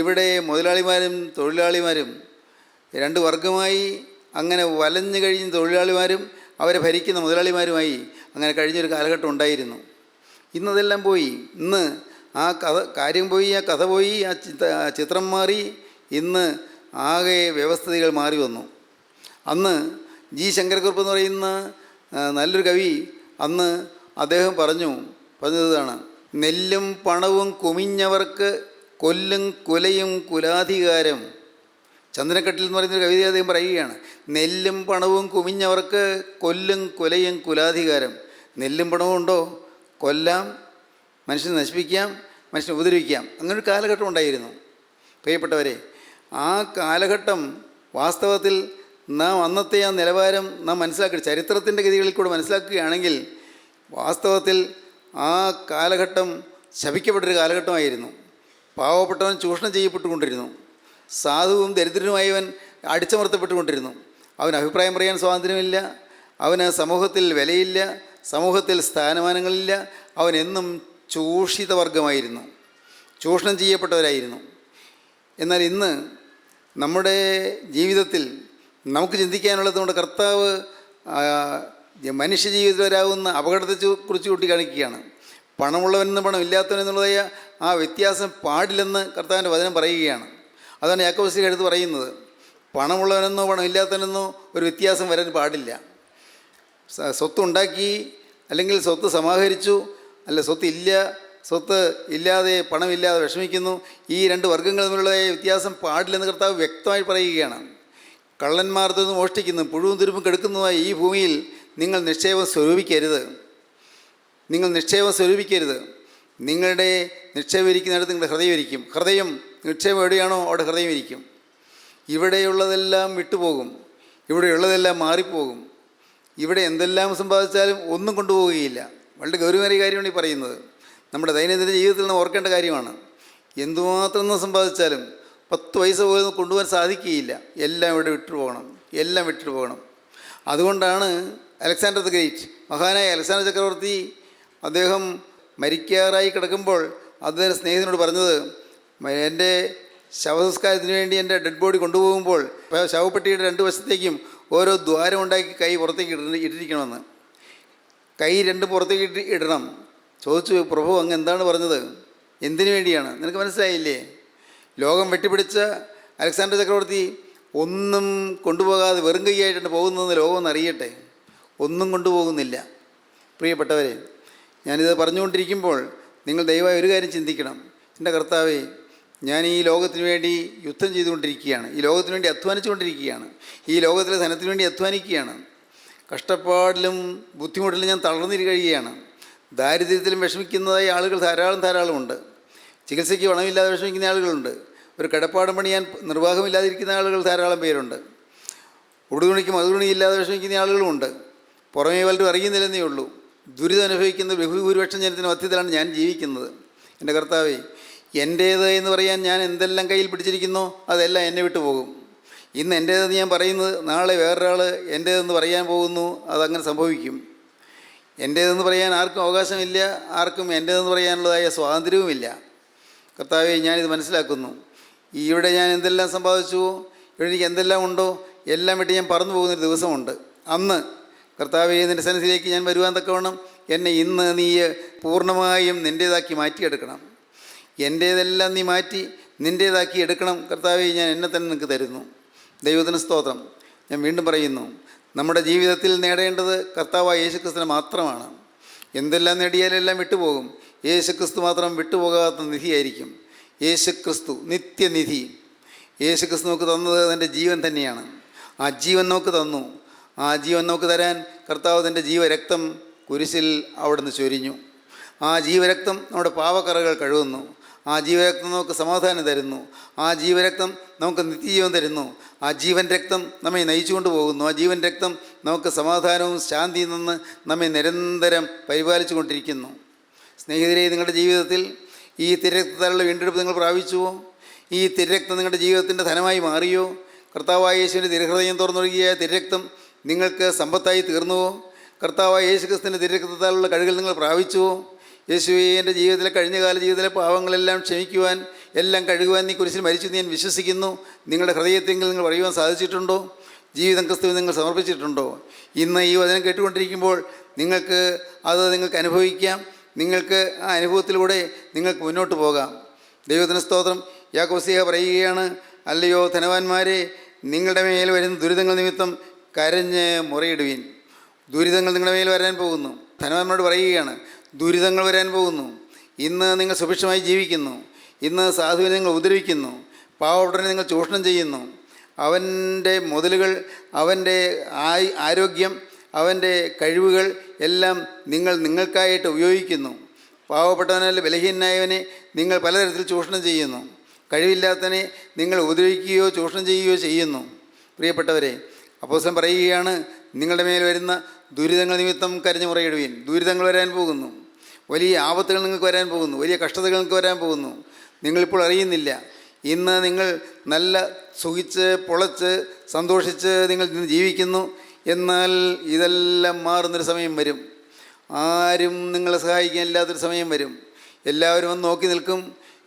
ഇവിടെ മുതലാളിമാരും തൊഴിലാളിമാരും രണ്ട് വർഗമായി അങ്ങനെ വലഞ്ഞു കഴിഞ്ഞ തൊഴിലാളിമാരും അവരെ ഭരിക്കുന്ന മുതലാളിമാരുമായി അങ്ങനെ കഴിഞ്ഞൊരു കാലഘട്ടം ഉണ്ടായിരുന്നു. ഇന്നതെല്ലാം പോയി. ഇന്ന് ആ കാര്യം പോയി, ആ കഥ പോയി, ആ ചിത്രം മാറി. ഇന്ന് ആകെ വ്യവസ്ഥിതികൾ മാറി വന്നു. അന്ന് ജി ശങ്കരക്കുറുപ്പ് എന്ന് പറയുന്ന നല്ലൊരു കവി അന്ന് അദ്ദേഹം പറഞ്ഞതാണ്, നെല്ലും പണവും കുമിഞ്ഞവർക്ക് കൊല്ലും കുലയും കുലാധികാരം. ചന്ദനക്കട്ടിൽ എന്ന് പറയുന്നൊരു കവിത അദ്ദേഹം പറയുകയാണ്, നെല്ലും പണവും കുമിഞ്ഞവർക്ക് കൊല്ലും കുലയും കുലാധികാരം. നെല്ലും പണവും ഉണ്ടോ, കൊല്ലാം, മനുഷ്യനെ നശിപ്പിക്കാം, മനുഷ്യനെ ഉപദ്രവിക്കാം. അങ്ങനൊരു കാലഘട്ടം ഉണ്ടായിരുന്നു. പ്രിയപ്പെട്ടവരെ, ആ കാലഘട്ടം വാസ്തവത്തിൽ നാം അന്നത്തെ ആ നിലവാരം നാം മനസ്സിലാക്കുക, ചരിത്രത്തിൻ്റെ ഗതികളിൽ കൂടെ മനസ്സിലാക്കുകയാണെങ്കിൽ വാസ്തവത്തിൽ ആ കാലഘട്ടം ശപിക്കപ്പെട്ടൊരു കാലഘട്ടമായിരുന്നു. പാവപ്പെട്ടവൻ ചൂഷണം ചെയ്യപ്പെട്ടുകൊണ്ടിരുന്നു. സാധുവും ദരിദ്രനുമായവൻ അടിച്ചമർത്തപ്പെട്ടുകൊണ്ടിരുന്നു. അവന് അഭിപ്രായം പറയാൻ സ്വാതന്ത്ര്യമില്ല, അവന് സമൂഹത്തിൽ വിലയില്ല, സമൂഹത്തിൽ സ്ഥാനമാനങ്ങളില്ല. അവൻ എന്നും ചൂഷിത വർഗമായിരുന്നു, ചൂഷണം ചെയ്യപ്പെട്ടവരായിരുന്നു. എന്നാൽ ഇന്ന് നമ്മുടെ ജീവിതത്തിൽ നമുക്ക് ചിന്തിക്കാനുള്ളത്, നമ്മുടെ കർത്താവ് മനുഷ്യജീവിതത്തിൽ വരാവുന്ന അപകടത്തെക്കുറിച്ച് കൂട്ടിക്കാണിക്കുകയാണ്. പണമുള്ളവനെന്ന് പണമില്ലാത്തവനെന്നുള്ളതായ ആ വ്യത്യാസം പാടില്ലെന്ന് കർത്താവിൻ്റെ വചനം പറയുകയാണ്. അതാണ് യാക്കോബ് എടുത്ത് പറയുന്നത്. പണമുള്ളവനെന്നോ പണമില്ലാത്തവനെന്നോ ഒരു വ്യത്യാസം വരാൻ പാടില്ല. സ്വത്തുണ്ടാക്കി അല്ലെങ്കിൽ സ്വത്ത് സമാഹരിച്ചു, അല്ല സ്വത്ത് ഇല്ലാതെ പണമില്ലാതെ വിഷമിക്കുന്നു, ഈ രണ്ട് വർഗ്ഗങ്ങൾ തമ്മിലുള്ള വ്യത്യാസം പാടില്ലെന്ന് കർത്താവ് വ്യക്തമായി പറയുകയാണ്. കള്ളന്മാർ നിന്ന് മോഷ്ടിക്കുന്നു, പുഴുവും തുരുമ്പും കെടുക്കുന്നതായ ഈ ഭൂമിയിൽ നിങ്ങൾ നിക്ഷേപം സ്വരൂപിക്കരുത്. നിങ്ങളുടെ നിക്ഷേപം ഇരിക്കുന്നിടത്ത് നിങ്ങളുടെ ഹൃദയം ഇരിക്കും. നിക്ഷേപം എവിടെയാണോ അവിടെ ഹൃദയം ഇരിക്കും. ഇവിടെയുള്ളതെല്ലാം വിട്ടുപോകും, ഇവിടെയുള്ളതെല്ലാം മാറിപ്പോകും. ഇവിടെ എന്തെല്ലാം സമ്പാദിച്ചാലും ഒന്നും കൊണ്ടുപോവുകയില്ല. വളരെ ഗൗരവമേറിയ കാര്യമാണ് ഈ പറയുന്നത്. നമ്മുടെ ദൈനംദിന ജീവിതത്തിൽ നാം ഓർക്കേണ്ട കാര്യമാണ്. എന്തുമാത്രം സമ്പാദിച്ചാലും 10 പൈസ പോലും കൊണ്ടുപോകാൻ സാധിക്കുകയില്ല. എല്ലാം ഇവിടെ വിട്ടു പോകണം. അതുകൊണ്ടാണ് അലക്സാണ്ടർ ദ ഗ്രേറ്റ്, മഹാനായ അലക്സാണ്ടർ ചക്രവർത്തി, അദ്ദേഹം മരിക്കാറായി കിടക്കുമ്പോൾ അദ്ദേഹം സ്നേഹിതനോട് പറഞ്ഞത്, എൻ്റെ ശവസംസ്കാരത്തിന് വേണ്ടി എൻ്റെ ഡെഡ് ബോഡി കൊണ്ടുപോകുമ്പോൾ ശവപ്പെട്ടിയുടെ 2 വശത്തേക്കും ഓരോ ദ്വാരം ഉണ്ടാക്കി കൈ പുറത്തേക്ക് ഇട്ടിരിക്കണമെന്ന്. കൈ 2 പുറത്തേക്ക് ഇടണം. ചോദിച്ചു, പ്രഭു അങ്ങ് എന്താണ് പറഞ്ഞത്? എന്തിനു വേണ്ടിയാണ്? നിനക്ക് മനസ്സിലായില്ലേ? ലോകം വെട്ടിപ്പിടിച്ച അലക്സാണ്ടർ ചക്രവർത്തി ഒന്നും കൊണ്ടുപോകാതെ വെറും കൈയായിട്ടാണ് പോകുന്നതെന്ന് ലോകം ഒന്ന് അറിയട്ടെ. ഒന്നും കൊണ്ടുപോകുന്നില്ല. പ്രിയപ്പെട്ടവരെ, ഞാനിത് പറഞ്ഞുകൊണ്ടിരിക്കുമ്പോൾ നിങ്ങൾ ദയവായി ഒരു കാര്യം ചിന്തിക്കണം. എൻ്റെ കർത്താവേ, ഞാൻ ഈ ലോകത്തിന് വേണ്ടി യുദ്ധം ചെയ്തുകൊണ്ടിരിക്കുകയാണ്, ഈ ലോകത്തിന് വേണ്ടി അധ്വാനിച്ചുകൊണ്ടിരിക്കുകയാണ്, ഈ ലോകത്തിലെ ധനത്തിന് വേണ്ടി അധ്വാനിക്കുകയാണ്. കഷ്ടപ്പാടിലും ബുദ്ധിമുട്ടിലും ഞാൻ തളർന്നിരിക്കുകയാണ്. ദാരിദ്ര്യത്തിലും വിഷമിക്കുന്നതായ ആളുകൾ ധാരാളമുണ്ട്. ചികിത്സയ്ക്ക് പണമില്ലാതെ വിഷമിക്കുന്ന ആളുകളുണ്ട്. ഒരു കിടപ്പാടം പണിയാൻ നിർവാഹമില്ലാതിരിക്കുന്ന ആളുകൾ ധാരാളം പേരുണ്ട്. ഉടുതുണിക്ക് മതുതുണിയില്ലാതെ വിഷമിക്കുന്ന ആളുകളുമുണ്ട്. പുറമേ വല്ലതും അറിയുന്നില്ലെന്നേ ഉള്ളൂ. ദുരിതം അനുഭവിക്കുന്ന ബഹുഭൂരിപക്ഷം ജനത്തിന് മധ്യത്തിലാണ് ഞാൻ ജീവിക്കുന്നത്. എൻ്റെ കർത്താവേ, എൻ്റേത് എന്ന് പറയാൻ ഞാൻ എന്തെല്ലാം കയ്യിൽ പിടിച്ചിരിക്കുന്നോ അതെല്ലാം എന്നെ വിട്ടു പോകും. ഇന്ന് എൻ്റേതെന്ന് ഞാൻ പറയുന്നത് നാളെ വേറൊരാൾ എൻ്റേതെന്ന് പറയാൻ പോകുന്നു. അതങ്ങനെ സംഭവിക്കും. എൻ്റേതെന്ന് പറയാൻ ആർക്കും അവകാശമില്ല, ആർക്കും എൻ്റേതെന്ന് പറയാനുള്ളതായ സ്വാതന്ത്ര്യവുമില്ല. കർത്താവേ, ഞാനിത് മനസ്സിലാക്കുന്നു. ഇവിടെ ഞാൻ എന്തെല്ലാം സമ്പാദിച്ചുവോ, ഇവിടെ എനിക്ക് എന്തെല്ലാം ഉണ്ടോ എല്ലാം വിട്ട് ഞാൻ പറന്നു പോകുന്നൊരു ദിവസമുണ്ട്. അന്ന് കർത്താവേ, നിൻ്റെ സന്നിധിയിലേക്ക് ഞാൻ വരുവാൻ തക്കവണ്ണം എന്നെ ഇന്ന് നീ പൂർണ്ണമായും നിൻ്റേതാക്കി മാറ്റിയെടുക്കണം. എൻ്റേതെല്ലാം നീ മാറ്റി നിൻ്റേതാക്കി എടുക്കണം. കർത്താവേ, ഞാൻ എന്നെ തന്നെ നിനക്ക് തരുന്നു. ദൈവത്തിന് സ്തോത്രം. ഞാൻ വീണ്ടും പറയുന്നു, നമ്മുടെ ജീവിതത്തിൽ നേടേണ്ടത് കർത്താവായ യേശുക്രിസ്തുവിനെ മാത്രമാണ്. എന്തെല്ലാം നേടിയാലെല്ലാം വിട്ടുപോകും. യേശുക്രിസ്തു മാത്രം വിട്ടുപോകാത്ത നിധിയായിരിക്കും. യേശുക്രിസ്തു നിത്യനിധി. യേശുക്രിസ്തു നമുക്ക് തന്നത് തൻ്റെ ജീവൻ തന്നെയാണ്. ആ ജീവൻ നമുക്ക് തന്നു. ആ ജീവൻ നമുക്ക് തരാൻ കർത്താവ് തൻ്റെ ജീവരക്തം കുരിശിൽ അവിടുന്ന് ചൊരിഞ്ഞു. ആ ജീവരക്തം നമ്മുടെ പാവക്കറകൾ കഴുകുന്നു. ആ ജീവരക്തം നമുക്ക് സമാധാനം തരുന്നു. ആ ജീവരക്തം നമുക്ക് നിത്യജീവൻ തരുന്നു. ആ ജീവൻ രക്തം നമ്മെ നയിച്ചുകൊണ്ട് പോകുന്നു. ആ ജീവൻ രക്തം നമുക്ക് സമാധാനവും ശാന്തിയിൽ നിന്ന് നമ്മെ നിരന്തരം പരിപാലിച്ചു കൊണ്ടിരിക്കുന്നു. സ്നേഹിതരെ, നിങ്ങളുടെ ജീവിതത്തിൽ ഈ തിരക്തത്താലുള്ള വീണ്ടെടുപ്പ് നിങ്ങൾ പ്രാപിച്ചുവോ? ഈ തിരക്തം നിങ്ങളുടെ ജീവിതത്തിൻ്റെ ധനമായി മാറിയോ? കർത്താവായ യേശുവിൻ്റെ തിരുഹൃദയം തുറന്നൊഴുകിയ തിരക്തം നിങ്ങൾക്ക് സമ്പത്തായി തീർന്നുവോ? കർത്താവായ യേശു ക്രിസ്തുവിൻ്റെ തിരുരക്തത്താലുള്ള കഴുകൽ നിങ്ങൾ പ്രാപിച്ചുവോ? യേശുവേ, എൻ്റെ ജീവിതത്തിലെ കഴിഞ്ഞകാല ജീവിതത്തിലെ പാവങ്ങളെല്ലാം ക്ഷമിക്കുവാൻ, എല്ലാം കഴുകുവാൻ നീ കുരിശിൽ മരിച്ചു ഞാൻ വിശ്വസിക്കുന്നു. നിങ്ങളുടെ ഹൃദയത്തെങ്കിൽ നിങ്ങൾ പറയുവാൻ സാധിച്ചിട്ടുണ്ടോ? ജീവിതം ക്രിസ്തുവിന് നിങ്ങൾ സമർപ്പിച്ചിട്ടുണ്ടോ? ഇന്ന് ഈ വചനം കേട്ടുകൊണ്ടിരിക്കുമ്പോൾ നിങ്ങൾക്ക് അനുഭവിക്കാം. നിങ്ങൾക്ക് ആ അനുഭവത്തിലൂടെ നിങ്ങൾക്ക് മുന്നോട്ട് പോകാം. ദൈവത്തിന് സ്തോത്രം. യാക്കോബ് പറയുകയാണ്, അല്ലയോ ധനവാന്മാരെ, നിങ്ങളുടെ മേൽ വരുന്ന ദുരിതങ്ങൾ നിമിത്തം കരഞ്ഞ് മുറയിടുവീൻ. ദുരിതങ്ങൾ നിങ്ങളുടെ മേൽ വരാൻ പോകുന്നു. ധനവാന്മാരോട് പറയുകയാണ്, ദുരിതങ്ങൾ വരാൻ പോകുന്നു. ഇന്ന് നിങ്ങൾ സുഭിക്ഷമായി ജീവിക്കുന്നു. ഇന്ന് സാധുവിനെ നിങ്ങൾ ഉപദ്രവിക്കുന്നു. പാവപ്പെട്ടവനെ നിങ്ങൾ ചൂഷണം ചെയ്യുന്നു. അവൻ്റെ മുതലുകൾ, അവൻ്റെ ആരോഗ്യം, അവൻ്റെ കഴിവുകൾ എല്ലാം നിങ്ങൾക്കായിട്ട് ഉപയോഗിക്കുന്നു. പാവപ്പെട്ടവനല്ല ബലഹീനനായവനെ നിങ്ങൾ പലതരത്തിൽ ചൂഷണം ചെയ്യുന്നു. കഴിവില്ലാത്തവനെ നിങ്ങൾ ഉപദ്രവിക്കുകയോ ചൂഷണം ചെയ്യുകയോ ചെയ്യുന്നു. പ്രിയപ്പെട്ടവരെ, അപ്പോസ്തലൻ പറയുകയാണ്, നിങ്ങളുടെ മേൽ വരുന്ന ദുരിതങ്ങൾ നിമിത്തം കരഞ്ഞു മുറയിടുവീൻ. ദുരിതങ്ങൾ വരാൻ പോകുന്നു. വലിയ ആപത്തുകൾ നിങ്ങൾക്ക് വരാൻ പോകുന്നു. വലിയ കഷ്ടതകൾ നിങ്ങൾക്ക് വരാൻ പോകുന്നു. നിങ്ങളിപ്പോൾ അറിയുന്നില്ല. ഇന്ന് നിങ്ങൾ നല്ല സുഖിച്ച് പൊളച്ച് സന്തോഷിച്ച് നിങ്ങൾ ഇന്ന് ജീവിക്കുന്നു. എന്നാൽ ഇതെല്ലാം മാറുന്നൊരു സമയം വരും. ആരും നിങ്ങളെ സഹായിക്കാൻ ഇല്ലാത്തൊരു സമയം വരും. എല്ലാവരും വന്ന് നോക്കി നിൽക്കും.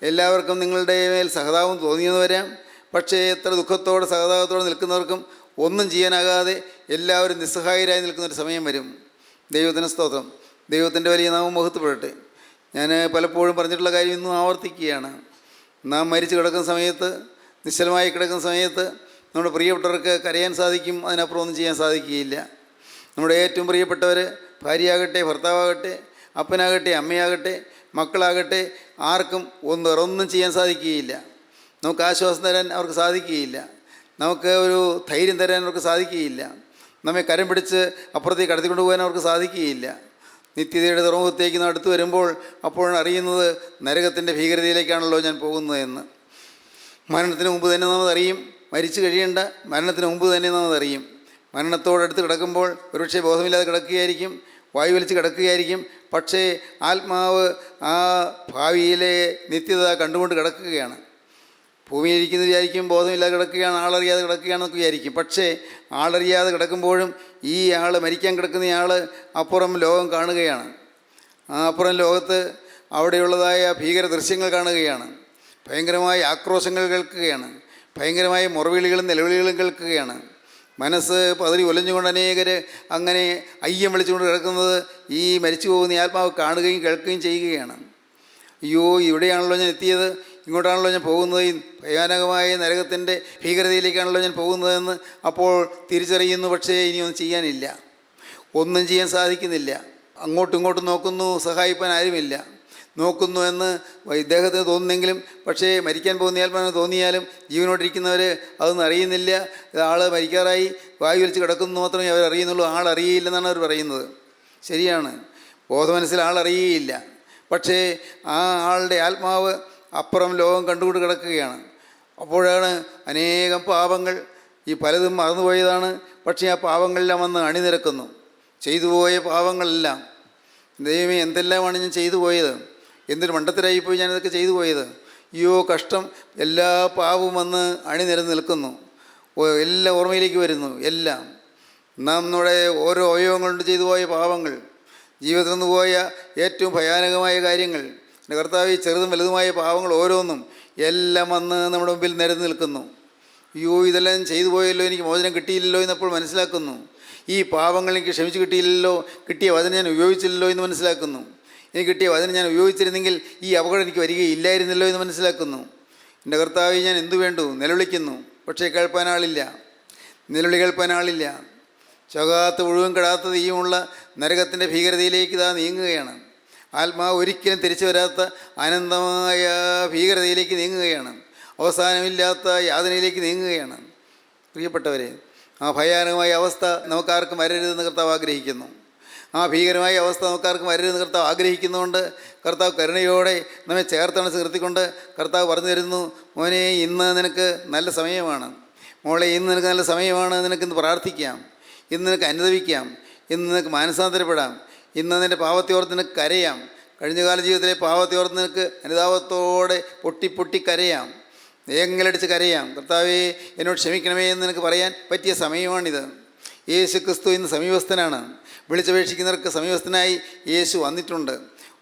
എല്ലാവർക്കും നിങ്ങളുടെ മേൽ സഹതാപം തോന്നിയെന്ന് വരാം. പക്ഷേ എത്ര ദുഃഖത്തോടെ സഹതാപത്തോടെ നിൽക്കുന്നവർക്കും ഒന്നും ചെയ്യാനാകാതെ എല്ലാവരും നിസ്സഹായരായി നിൽക്കുന്നൊരു സമയം വരും. ദൈവത്തിന് സ്തോത്രം. ദൈവത്തിൻ്റെ വലിയ നാമം മഹത്വപ്പെടട്ടെ. ഞാൻ പലപ്പോഴും പറഞ്ഞിട്ടുള്ള കാര്യം ഇന്നും ആവർത്തിക്കുകയാണ്. നാം മരിച്ചു കിടക്കുന്ന സമയത്ത്, നിശ്ചലമായി കിടക്കുന്ന സമയത്ത് നമ്മുടെ പ്രിയപ്പെട്ടവർക്ക് കരയാൻ സാധിക്കും. അതിനപ്പുറം ഒന്നും ചെയ്യാൻ സാധിക്കുകയില്ല. നമ്മുടെ ഏറ്റവും പ്രിയപ്പെട്ടവർ, ഭാര്യയാകട്ടെ, ഭർത്താവാകട്ടെ, അപ്പനാകട്ടെ, അമ്മയാകട്ടെ, മക്കളാകട്ടെ, ആർക്കും ഒന്നും ചെയ്യാൻ സാധിക്കുകയില്ല. നമുക്ക് ആശ്വാസം തരാൻ അവർക്ക് സാധിക്കുകയില്ല. നമുക്ക് ഒരു ധൈര്യം തരാൻ അവർക്ക് സാധിക്കുകയില്ല. നമ്മെ കരം പിടിച്ച് അപ്പുറത്തേക്ക് കടത്തിക്കൊണ്ടു പോകാൻ അവർക്ക് സാധിക്കുകയില്ല. നിത്യതയുടെ തുറമുഖത്തേക്ക് നാം അടുത്ത് വരുമ്പോൾ അപ്പോഴാണ് അറിയുന്നത്, നരകത്തിൻ്റെ ഭീകരതയിലേക്കാണല്ലോ ഞാൻ പോകുന്നത് എന്ന്. മരണത്തിന് മുമ്പ് തന്നെ നാം അറിയും. മരിച്ചു കഴിയേണ്ട, മരണത്തിന് മുമ്പ് തന്നെ നാം അറിയും. മരണത്തോടടുത്ത് കിടക്കുമ്പോൾ ഒരുപക്ഷെ ബോധമില്ലാതെ കിടക്കുകയായിരിക്കും, വായു വലിച്ച് കിടക്കുകയായിരിക്കും. പക്ഷേ ആത്മാവ് ആ ഭാവിയിലെ നിത്യത കണ്ടുകൊണ്ട് കിടക്കുകയാണ്. ഭൂമിയിലിരിക്കുന്ന വിചാരിക്കും ബോധമില്ലാതെ കിടക്കുകയാണ്, ആളറിയാതെ കിടക്കുകയാണെന്നൊക്കെ വിചാരിക്കും. പക്ഷേ ആളറിയാതെ കിടക്കുമ്പോഴും ഈ ആൾ, മരിക്കാൻ കിടക്കുന്ന ആൾ അപ്പുറം ലോകം കാണുകയാണ്. ആ അപ്പുറം ലോകത്ത് അവിടെയുള്ളതായ ഭീകര ദൃശ്യങ്ങൾ കാണുകയാണ്. ഭയങ്കരമായ ആക്രോശങ്ങൾ കേൾക്കുകയാണ്. ഭയങ്കരമായ മുറവിളികളും നിലവിളികളും കേൾക്കുകയാണ്. മനസ്സ് പതറി ഒലഞ്ഞുകൊണ്ട് അനേകർ അങ്ങനെ അയ്യം വിളിച്ചുകൊണ്ട് കിടക്കുന്നത് ഈ മരിച്ചു പോകുന്ന ആത്മാവ് കാണുകയും കേൾക്കുകയും ചെയ്യുകയാണ്. അയ്യോ, ഇവിടെയാണല്ലോ ഞാൻ എത്തിയത്, ഇങ്ങോട്ടാണല്ലോ ഞാൻ പോകുന്നത്, ഈ ഭയാനകമായ നരകത്തിൻ്റെ ഭീകരതയിലേക്കാണല്ലോ ഞാൻ പോകുന്നതെന്ന് അപ്പോൾ തിരിച്ചറിയുന്നു. പക്ഷേ ഇനിയൊന്നും ചെയ്യാനില്ല, ഒന്നും ചെയ്യാൻ സാധിക്കുന്നില്ല. അങ്ങോട്ടും ഇങ്ങോട്ടും നോക്കുന്നു, സഹായിപ്പാൻ ആരുമില്ല. നോക്കുന്നു എന്ന് ഇദ്ദേഹത്തിന് തോന്നുന്നെങ്കിലും, പക്ഷേ മരിക്കാൻ പോകുന്ന ആത്മാവിന് തോന്നിയാലും ജീവനോടിരിക്കുന്നവർ അതൊന്നും അറിയുന്നില്ല. ആൾ മരിക്കാറായി വായു വലിച്ച് കിടക്കുന്നു മാത്രമേ അവർ അറിയുന്നുള്ളൂ. ആളറിയില്ലെന്നാണ് അവർ പറയുന്നത്. ശരിയാണ്, ബോധമനസ്സിൽ ആളറിയുകയില്ല. പക്ഷേ ആ ആളുടെ ആത്മാവ് അപ്പുറം ലോകം കണ്ടുകൊണ്ട് കിടക്കുകയാണ്. അപ്പോഴാണ് അനേകം പാപങ്ങൾ, ഈ പലതും മറന്നുപോയതാണ്, പക്ഷേ ആ പാപങ്ങളെല്ലാം വന്ന് അണിനിരക്കുന്നു. ചെയ്തു പോയ പാപങ്ങളെല്ലാം, ദൈവമേ എന്തെല്ലാമാണ് ഞാൻ ചെയ്തു പോയത്, എന്തൊരു മണ്ടത്തരായിപ്പോയി ഞാനിതൊക്കെ ചെയ്തു പോയത്, അയ്യോ കഷ്ടം. എല്ലാ പാവവും വന്ന് അണിനിരന്ന് നിൽക്കുന്നു. എല്ലാം ഓർമ്മയിലേക്ക് വരുന്നു. എല്ലാം നമ്മുടെ ഓരോ അവയവങ്ങൾ കൊണ്ട് ചെയ്തു പോയ പാപങ്ങൾ, ജീവിതത്തിൽ നിന്ന് പോയ ഏറ്റവും ഭയാനകമായ കാര്യങ്ങൾ, എൻ്റെ കർത്താവ്, ചെറുതും വലുതുമായ പാവങ്ങൾ ഓരോന്നും എല്ലാം വന്ന് നമ്മുടെ മുമ്പിൽ നിരന്ന് നിൽക്കുന്നു. അയ്യോ, ഇതെല്ലാം ചെയ്തു പോയല്ലോ, എനിക്ക് മോചനം കിട്ടിയില്ലല്ലോ എന്നപ്പോൾ മനസ്സിലാക്കുന്നു. ഈ പാവങ്ങൾ എനിക്ക് ക്ഷമിച്ച് കിട്ടിയില്ലല്ലോ, കിട്ടിയ വചനം ഞാൻ ഉപയോഗിച്ചില്ലല്ലോ എന്ന് മനസ്സിലാക്കുന്നു. എനിക്ക് കിട്ടിയ വചനം ഞാൻ ഉപയോഗിച്ചിരുന്നെങ്കിൽ ഈ അപകടം എനിക്ക് വരികയില്ലായിരുന്നല്ലോ എന്ന് മനസ്സിലാക്കുന്നു. എൻ്റെ കർത്താവെ, ഞാൻ എന്തു വേണ്ടു നിലവിളിക്കുന്നു, പക്ഷേ കേൾപ്പാൻ ആളില്ല. നിലവിളി കേൾപ്പാൻ ആളില്ല. ചകാത്ത മുഴുവൻ കെടാത്ത തീയുമുള്ള നരകത്തിൻ്റെ ഭീകരതയിലേക്ക് ഇതാ നീങ്ങുകയാണ്. ആത്മാവ് ഒരിക്കലും തിരിച്ചു വരാത്ത അനന്തമായ ഭീകരതയിലേക്ക് നീങ്ങുകയാണ്. അവസാനമില്ലാത്ത യാതനയിലേക്ക് നീങ്ങുകയാണ്. പ്രിയപ്പെട്ടവരെ, ആ ഭയാനകമായ അവസ്ഥ നമുക്കാർക്കും വരരുതെന്ന് കർത്താവ് ആഗ്രഹിക്കുന്നു. ആ ഭീകരമായ അവസ്ഥ നമുക്കാർക്കും വരരുതെന്ന് കർത്താവ് ആഗ്രഹിക്കുന്നതുകൊണ്ട് കർത്താവ് കരുണയോടെ നമ്മെ ചേർത്തണച്ച് നിർത്തിക്കൊണ്ട് കർത്താവ് പറഞ്ഞു തരുന്നു, മോനെ, ഇന്ന് നിനക്ക് നല്ല സമയമാണ്. മോളെ, ഇന്ന് നിനക്ക് നല്ല സമയമാണ്. നിനക്കിന്ന് പ്രാർത്ഥിക്കാം, ഇന്ന് നിനക്ക് അനുദപിക്കാം, ഇന്ന് നിനക്ക് മാനസാന്തരപ്പെടാം, ഇന്ന് നിൻ്റെ പാവത്തെ ഓർത്ത് നിനക്ക് കരയാം. കഴിഞ്ഞകാല ജീവിതത്തിലെ പാവത്തെ ഓർത്ത് നിനക്ക് അനുതാപത്തോടെ പൊട്ടി കരയാം, ഏങ്ങലടിച്ച് കരയാം. കർത്താവേ, എന്നോട് ക്ഷമിക്കണമേ എന്ന് നിനക്ക് പറയാൻ പറ്റിയ സമയമാണിത്. യേശു ക്രിസ്തു ഇന്ന് സമീപസ്ഥനാണ്. വിളിച്ചപേക്ഷിക്കുന്നവർക്ക് സമീപസ്ഥനായി യേശു വന്നിട്ടുണ്ട്.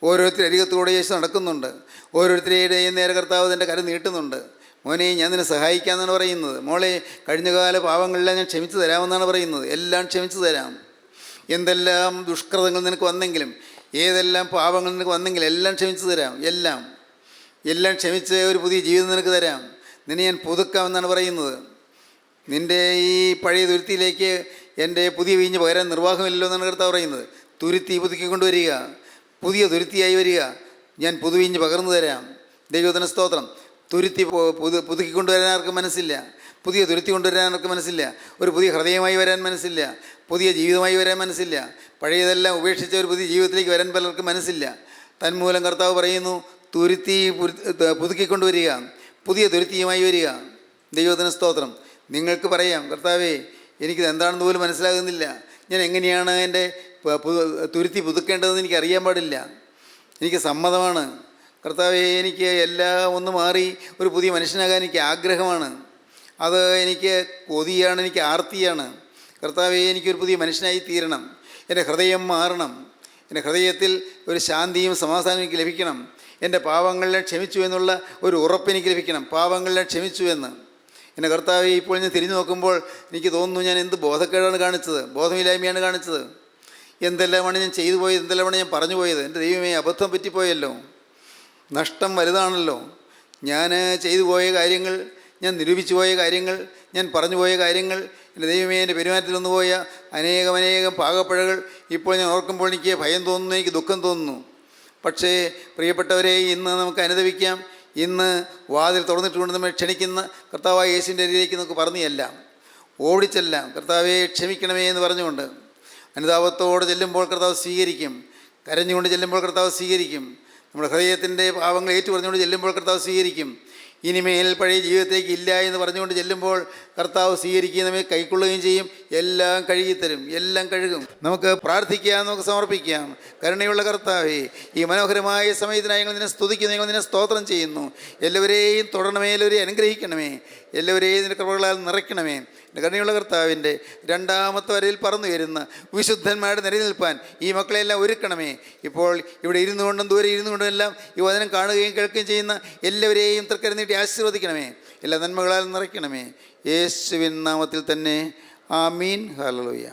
ഓരോരുത്തരുടെ അരികത്തൂടെ യേശു നടക്കുന്നുണ്ട്. ഓരോരുത്തരുടെയും നേരെ കർത്താവ് തൻ്റെ കരം നീട്ടുന്നുണ്ട്. മോനെ, ഞാൻ നിന്നെ സഹായിക്കാമെന്നാണ് പറയുന്നത്. മോളെ, കഴിഞ്ഞകാല പാവങ്ങളെല്ലാം ഞാൻ ക്ഷമിച്ചു തരാമെന്നാണ് പറയുന്നത്. എല്ലാം ക്ഷമിച്ചു തരാം. എന്തെല്ലാം ദുഷ്കൃതങ്ങൾ നിനക്ക് വന്നെങ്കിലും, ഏതെല്ലാം പാവങ്ങൾ നിനക്ക് വന്നെങ്കിലും എല്ലാം ക്ഷമിച്ചു തരാം. എല്ലാം ക്ഷമിച്ച് ഒരു പുതിയ ജീവിതം നിനക്ക് തരാം. നിന്നെ ഞാൻ പുതുക്കാമെന്നാണ് പറയുന്നത്. നിൻ്റെ ഈ പഴയ തുരുത്തിയിലേക്ക് എൻ്റെ പുതിയ വീഞ്ഞ് പകരാൻ നിർവാഹമില്ലല്ലോ എന്നാണ് കർത്താവ് പറയുന്നത്. തുരുത്തി പുതുക്കിക്കൊണ്ടുവരിക, പുതിയ തുരുത്തിയായി വരിക. ഞാൻ പുതുവീഞ്ഞ് പകർന്നു തരാം. ദൈവത്തിന് സ്തോത്രം. തുരുത്തി പുതുക്കിക്കൊണ്ടുവരാൻ ആർക്കും മനസ്സില്ല. പുതിയ തുരുത്തി കൊണ്ടുവരാൻ ആർക്കും മനസ്സില്ല. ഒരു പുതിയ ഹൃദയമായി വരാൻ മനസ്സില്ല. പുതിയ ജീവിതമായി വരാൻ മനസ്സില്ല. പഴയതെല്ലാം ഉപേക്ഷിച്ച ഒരു പുതിയ ജീവിതത്തിലേക്ക് വരാൻ പലർക്കും മനസ്സില്ല. തന്മൂലം കർത്താവ് പറയുന്നു, തുരുത്തി പുതുക്കിക്കൊണ്ടുവരിക, പുതിയ തുരുത്തിയുമായി വരിക. ദൈവത്തിന് സ്തോത്രം. നിങ്ങൾക്ക് പറയാം, കർത്താവേ, എനിക്കിത് എന്താണെന്ന് പോലും മനസ്സിലാകുന്നില്ല. ഞാൻ എങ്ങനെയാണ് എൻ്റെ തുരുത്തി പുതുക്കേണ്ടതെന്ന് എനിക്ക് അറിയാൻ പാടില്ല. എനിക്ക് സമ്മതമാണ് കർത്താവേ. എനിക്ക് എല്ലാം ഒന്ന് മാറി ഒരു പുതിയ മനുഷ്യനാകാൻ എനിക്ക് ആഗ്രഹമാണ്. അത് എനിക്ക് കൊതിയാണ്, എനിക്ക് ആർത്തിയാണ്. കർത്താവേ, എനിക്കൊരു പുതിയ മനുഷ്യനായി തീരണം. എൻ്റെ ഹൃദയം മാറണം. എൻ്റെ ഹൃദയത്തിൽ ഒരു ശാന്തിയും സമാധാനവും എനിക്ക് ലഭിക്കണം. എൻ്റെ പാവങ്ങളെല്ലാം ക്ഷമിച്ചു എന്നുള്ള ഒരു ഉറപ്പ് എനിക്ക് ലഭിക്കണം. പാവങ്ങളെല്ലാം ക്ഷമിച്ചു എന്ന്. എൻ്റെ കർത്താവേ, ഇപ്പോൾ ഞാൻ തിരിഞ്ഞു നോക്കുമ്പോൾ എനിക്ക് തോന്നുന്നു, ഞാൻ എന്ത് ബോധക്കേടാണ് കാണിച്ചത്, ബോധമില്ലായ്മയാണ് കാണിച്ചത്. എന്തെല്ലാമാണ് ഞാൻ ചെയ്തു പോയത്, എന്തെല്ലാമാണ് ഞാൻ പറഞ്ഞു പോയത്. എൻ്റെ ദൈവമേ, അബദ്ധം പറ്റിപ്പോയല്ലോ. നഷ്ടം വലുതാണല്ലോ. ഞാൻ ചെയ്തു പോയ കാര്യങ്ങൾ, ഞാൻ നിരൂപിച്ചു പോയ കാര്യങ്ങൾ, ഞാൻ പറഞ്ഞു പോയ കാര്യങ്ങൾ, എൻ്റെ ദൈവമേ, എൻ്റെ പെരുമാറ്റത്തിൽ വന്നു പോയ അനേകം പാകപ്പിഴകൾ ഇപ്പോൾ ഞാൻ ഓർക്കുമ്പോൾ എനിക്ക് ഭയം തോന്നുന്നു, എനിക്ക് ദുഃഖം തോന്നുന്നു. പക്ഷേ പ്രിയപ്പെട്ടവരെ, ഇന്ന് നമുക്ക് അനുദപിക്കാം. ഇന്ന് വാതിൽ തുറന്നിട്ടുകൊണ്ട് നമ്മൾ ക്ഷണിക്കുന്ന കർത്താവായ യേശുവിൻ്റെ അരികിലേക്ക് നമുക്ക് പറഞ്ഞെല്ലാം ഓടിച്ചെല്ലാം, കർത്താവെ ക്ഷമിക്കണമേ എന്ന് പറഞ്ഞുകൊണ്ട് അനുതാപത്തോടെ ചെല്ലുമ്പോൾ കർത്താവ് സ്വീകരിക്കും. കരഞ്ഞുകൊണ്ട് ചെല്ലുമ്പോൾ കർത്താവ് സ്വീകരിക്കും. നമ്മുടെ ഹൃദയത്തിൻ്റെ പാവങ്ങൾ ഏറ്റുപറഞ്ഞുകൊണ്ട് ചെല്ലുമ്പോൾ കർത്താവ് സ്വീകരിക്കും. ഇനിമേൽ പഴയ ജീവിതത്തേക്ക് ഇല്ല എന്ന് പറഞ്ഞുകൊണ്ട് ചെല്ലുമ്പോൾ കർത്താവ് സ്വീകരിക്കുകയും നമ്മെ കൈക്കൊള്ളുകയും ചെയ്യും. എല്ലാം കഴുകിത്തരും, എല്ലാം കഴുകും. നമുക്ക് പ്രാർത്ഥിക്കാം, നമുക്ക് സമർപ്പിക്കാം. കരുണയുള്ള കർത്താവേ, ഈ മനോഹരമായ സമയത്തിനായി ഞങ്ങൾ നിന്നെ സ്തുതിക്കുന്നു, ഞങ്ങൾ നിന്നെ സ്തോത്രം ചെയ്യുന്നു. എല്ലാവരെയും തൊടണമേ, എല്ലാവരെയും അനുഗ്രഹിക്കണമേ, എല്ലാവരെയും നിന്റെ കൃപകളാൽ നിറയ്ക്കണമേ. എൻ്റെ കരുണയുള്ള കർത്താവിൻ്റെ രണ്ടാമത്തെ വരയിൽ പറന്നു വരുന്ന വിശുദ്ധന്മാരുടെ നിരയിൽ നിൽപ്പാൻ ഈ മക്കളെല്ലാം ഒരുക്കണമേ. ഇപ്പോൾ ഇവിടെ ഇരുന്നു കൊണ്ടും ദൂരെ ഇരുന്നു കൊണ്ടും എല്ലാം ഈ വചനം കാണുകയും കേൾക്കുകയും ചെയ്യുന്ന എല്ലാവരെയും തൃക്കരം നീട്ടി ആശീർവദിക്കണമേ. എല്ലാ നന്മകളാൽ നിറയ്ക്കണമേ. യേശുവിൻ നാമത്തിൽ തന്നെ. ആമീൻ. ഹല്ലേലൂയ.